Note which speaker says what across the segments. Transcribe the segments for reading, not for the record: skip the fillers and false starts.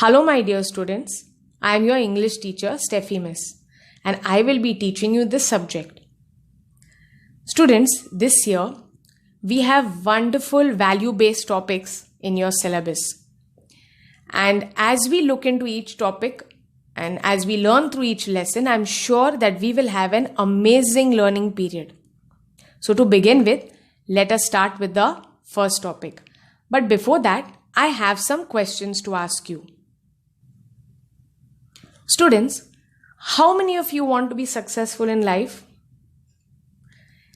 Speaker 1: Hello, my dear students. I am your English teacher, Steffi Miss, and I will be teaching you this subject. Students, this year we have wonderful value-based topics in your syllabus. And as we look into each topic and as we learn through each lesson, I'm sure that we will have an amazing learning period. So to begin with, let us start with the first topic. But before that, I have some questions to ask you. Students, how many of you want to be successful in life?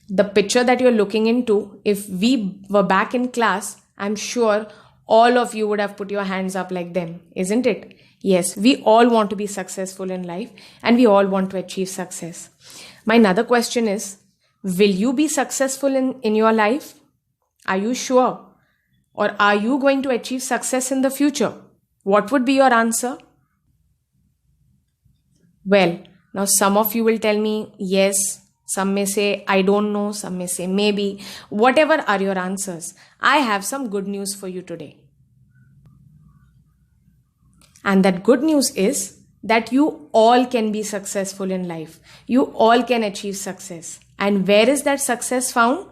Speaker 1: The picture that you're looking into, if we were back in class, I'm sure all of you would have put your hands up like them, isn't it? Yes, we all want to be successful in life and we all want to achieve success. My another question is, will you be successful in your life? Are you sure? Or are you going to achieve success in the future? What would be your answer? Well, now some of you will tell me yes, some may say I don't know, some may say maybe. Whatever are your answers, I have some good news for you today. And that good news is that you all can be successful in life. You all can achieve success. And where is that success found?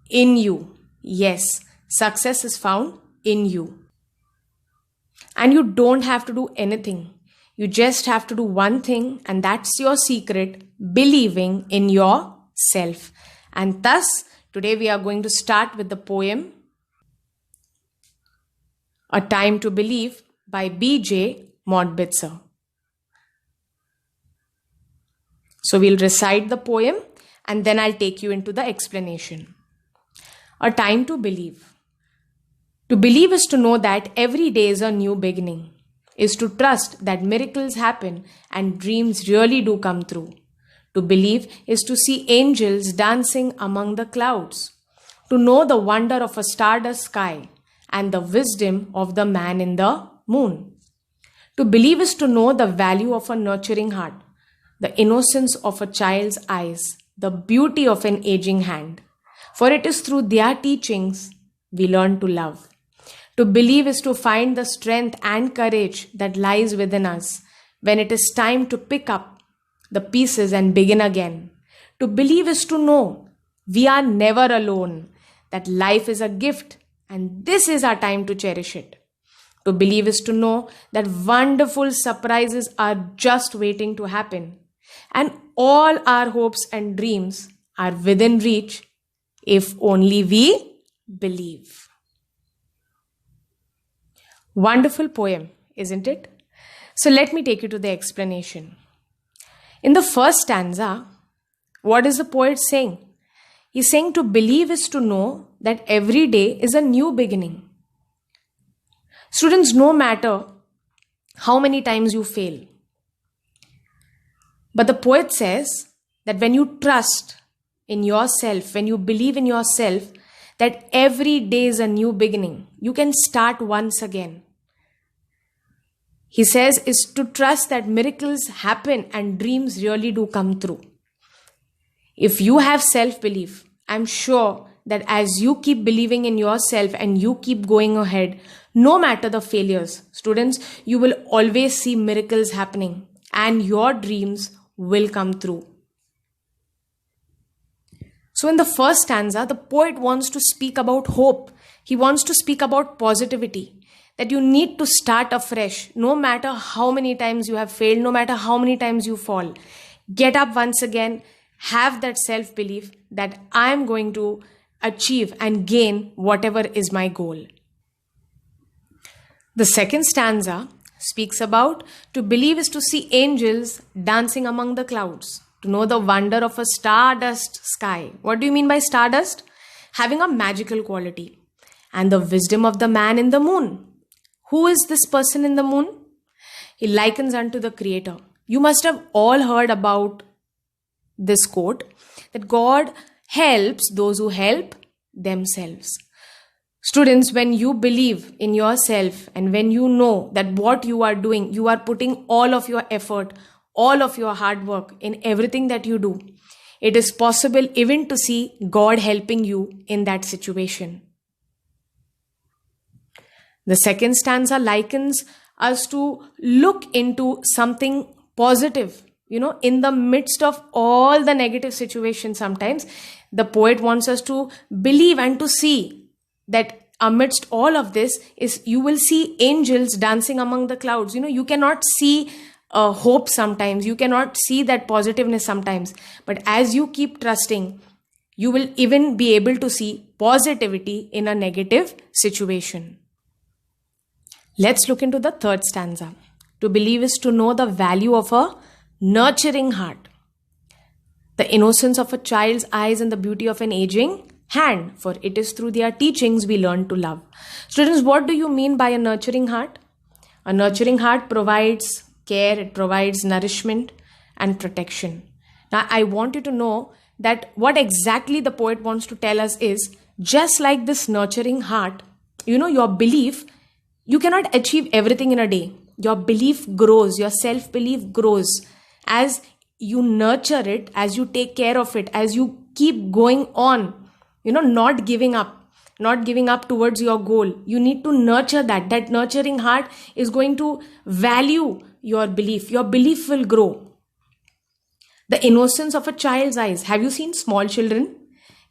Speaker 1: In you. Yes, success is found in you. And you don't have to do anything. You just have to do one thing, and that's your secret, believing in yourself. And thus, today we are going to start with the poem A Time to Believe by B.J. Mottbitzer. So we'll recite the poem and then I'll take you into the explanation. A time to believe. To believe is to know that every day is a new beginning, is to trust that miracles happen and dreams really do come true. To believe is to see angels dancing among the clouds, to know the wonder of a stardust sky and the wisdom of the man in the moon. To believe is to know the value of a nurturing heart, the innocence of a child's eyes, the beauty of an aging hand. For it is through their teachings we learn to love. To believe is to find the strength and courage that lies within us when it is time to pick up the pieces and begin again. To believe is to know we are never alone, that life is a gift and this is our time to cherish it. To believe is to know that wonderful surprises are just waiting to happen and all our hopes and dreams are within reach if only we believe. Wonderful poem, isn't it? So let me take you to the explanation. In the first stanza, what is the poet saying? He's saying to believe is to know that every day is a new beginning. Students, no matter how many times you fail, but the poet says that when you trust in yourself, when you believe in yourself, that every day is a new beginning, you can start once again. He says is to trust that miracles happen and dreams really do come true. If you have self-belief, I'm sure that as you keep believing in yourself and you keep going ahead, no matter the failures, students, you will always see miracles happening and your dreams will come true. So in the first stanza, the poet wants to speak about hope. He wants to speak about positivity, that you need to start afresh, no matter how many times you have failed, no matter how many times you fall. Get up once again, have that self-belief that I am going to achieve and gain whatever is my goal. The second stanza speaks about to believe is to see angels dancing among the clouds, to know the wonder of a stardust sky. What do you mean by stardust? Having a magical quality. And the wisdom of the man in the moon. Who is this person in the moon? He likens unto the Creator. You must have all heard about this quote, that God helps those who help themselves. Students, when you believe in yourself and when you know that what you are doing, you are putting all of your effort, all of your hard work in everything that you do, it is possible even to see God helping you in that situation. The second stanza likens us to look into something positive. In the midst of all the negative situations, sometimes the poet wants us to believe and to see that amidst all of this is you will see angels dancing among the clouds. You cannot see hope sometimes, you cannot see that positiveness sometimes, but as you keep trusting, you will even be able to see positivity in a negative situation. Let's look into the third stanza. To believe is to know the value of a nurturing heart, the innocence of a child's eyes and the beauty of an aging hand, for it is through their teachings we learn to love. Students, what do you mean by a nurturing heart? A nurturing heart provides care, it provides nourishment and protection. Now, I want you to know that what exactly the poet wants to tell us is, just like this nurturing heart, your belief, you cannot achieve everything in a day. Your belief grows, your self-belief grows as you nurture it, as you take care of it, as you keep going on, not giving up towards your goal. You need to nurture that. That nurturing heart is going to value your belief. Your belief will grow. The innocence of a child's eyes. Have you seen small children?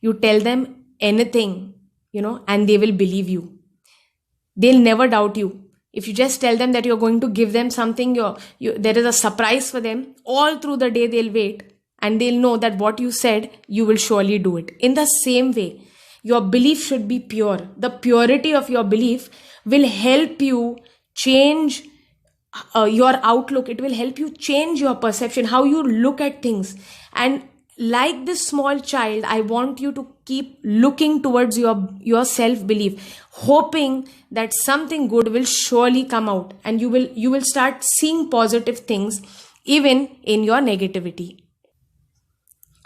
Speaker 1: You tell them anything, and they will believe you. They'll never doubt you. If you just tell them that you're going to give them something, there is a surprise for them, all through the day they'll wait and they'll know that what you said, you will surely do it. In the same way, your belief should be pure. The purity of your belief will help you change your outlook. It will help you change your perception, how you look at things. And like this small child, I want you to keep looking towards your self-belief, hoping that something good will surely come out, and you will start seeing positive things even in your negativity.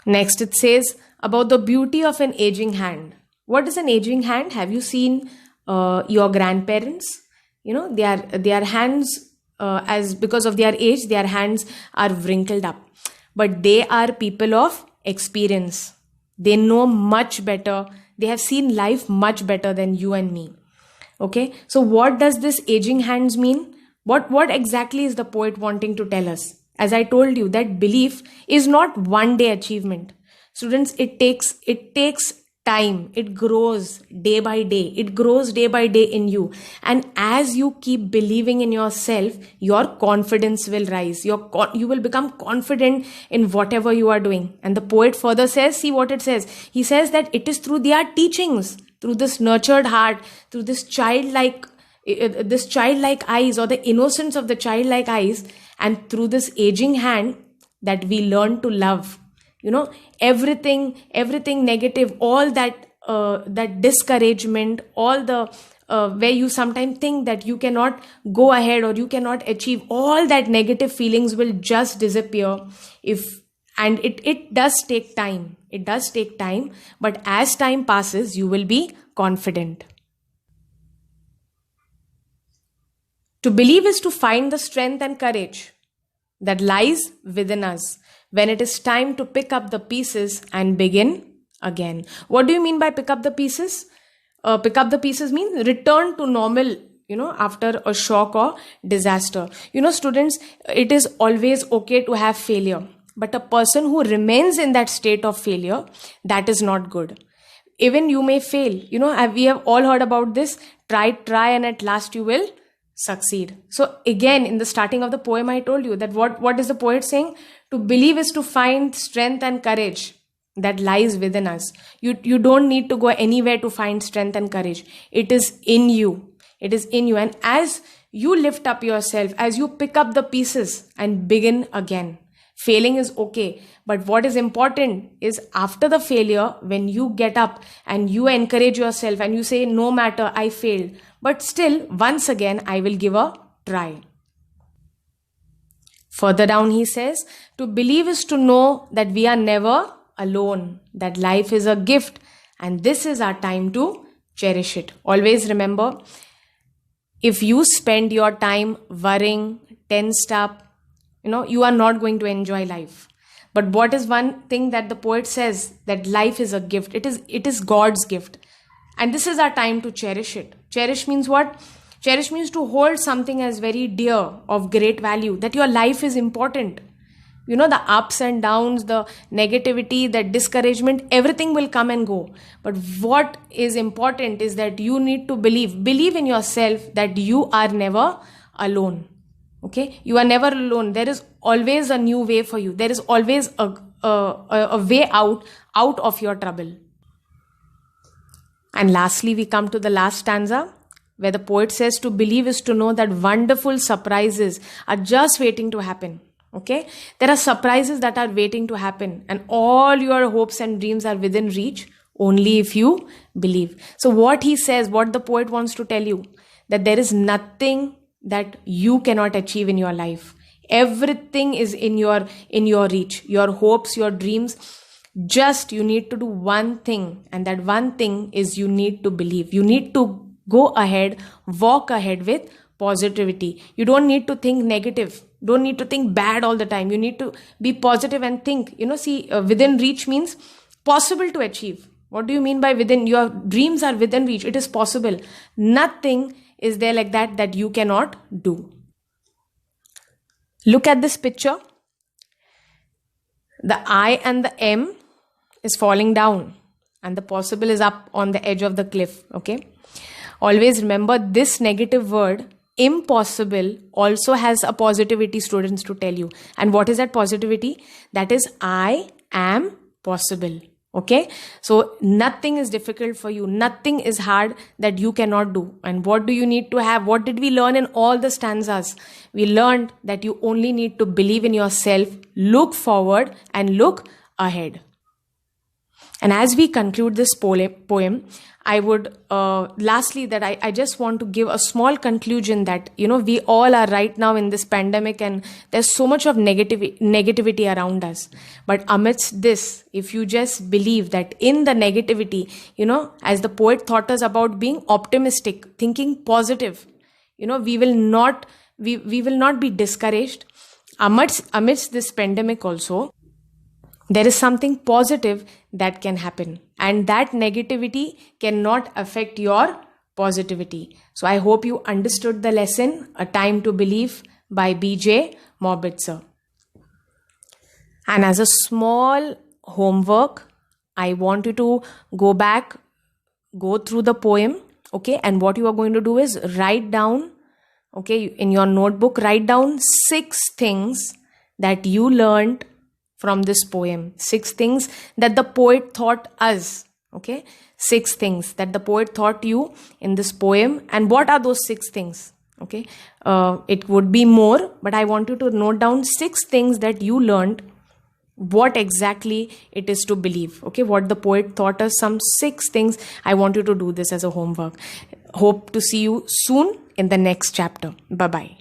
Speaker 1: Next, it says about the beauty of an aging hand. What is an aging hand? Have you seen your grandparents? Their hands, as because of their age, their hands are wrinkled up. But they are people of experience. They know much better. They have seen life much better than you and me. Okay, so what does this aging hands mean? What exactly is the poet wanting to tell us? As I told you, that belief is not one day achievement. Students, it takes time. It grows day by day. It grows day by day in you. And as you keep believing in yourself, your confidence will rise. You will become confident in whatever you are doing. And the poet further says, see what it says. He says that it is through their teachings, through this nurtured heart, through this childlike eyes, or the innocence of the childlike eyes, and through this aging hand, that we learn to love. Everything negative, all that discouragement, all the where you sometimes think that you cannot go ahead or you cannot achieve, all that negative feelings will just disappear. And it does take time. It does take time, but as time passes, you will be confident. To believe is to find the strength and courage that lies within us when it is time to pick up the pieces and begin again. What do you mean by pick up the pieces? Pick up the pieces means return to normal, after a shock or disaster. Students, it is always okay to have failure. But a person who remains in that state of failure, that is not good. Even you may fail. We have all heard about this. Try, and at last you will succeed. So again, in the starting of the poem, I told you that what is the poet saying? To believe is to find strength and courage that lies within us. You don't need to go anywhere to find strength and courage. It is in you. It is in you. And as you lift up yourself, as you pick up the pieces and begin again, failing is okay. But what is important is after the failure, when you get up and you encourage yourself and you say, no matter, I failed, but still, once again, I will give a try. Further down, he says, to believe is to know that we are never alone, that life is a gift, and this is our time to cherish it. Always remember, if you spend your time worrying, tensed up, you are not going to enjoy life. But what is one thing that the poet says? That life is a gift. It is God's gift. And this is our time to cherish it. Cherish means what? Cherish means to hold something as very dear, of great value, that your life is important. The ups and downs, the negativity, the discouragement, everything will come and go. But what is important is that you need to believe in yourself, that you are never alone. Okay, you are never alone. There is always a new way for you. There is always a way out of your trouble. And lastly, we come to the last stanza, where the poet says to believe is to know that wonderful surprises are just waiting to happen. Okay, there are surprises that are waiting to happen, and all your hopes and dreams are within reach only if you believe. So what he says, what the poet wants to tell you, that there is nothing that you cannot achieve in your life. Everything is in your reach, your hopes, your dreams. Just you need to do one thing, and that one thing is you need to believe. You need to go ahead, walk ahead with positivity. You don't need to think negative. Don't need to think bad all the time. You need to be positive and think. Within reach means possible to achieve. What do you mean by within? Your dreams are within reach. It is possible. Nothing is there like that you cannot do. Look at this picture. The I and the M is falling down, and the possible is up on the edge of the cliff. Okay. Always remember this negative word, impossible, also has a positivity, students, to tell you. And what is that positivity? That is I am possible. Okay, so nothing is difficult for you. Nothing is hard that you cannot do. And what do you need to have? What did we learn in all the stanzas? We learned that you only need to believe in yourself, look forward and look ahead. And as we conclude this poem, I would lastly that I just want to give a small conclusion that we all are right now in this pandemic, and there's so much of negativity around us. But amidst this, if you just believe that in the negativity, as the poet taught us about being optimistic, thinking positive, we will not be discouraged. Amidst this pandemic also, there is something positive that can happen, and that negativity cannot affect your positivity. So I hope you understood the lesson, A Time to Believe by B.J. Morbitzer. And as a small homework, I want you to go through the poem, okay? And what you are going to do is write down, okay, in your notebook, write down 6 things that you learned from this poem. 6 things that the poet taught us. Okay, 6 things that the poet taught you in this poem. And what are those 6 things? Okay, it would be more, but I want you to note down 6 things that you learned, what exactly it is to believe. Okay, what the poet taught us, some 6 things. I want you to do this as a homework. Hope to see you soon in the next chapter. Bye-bye.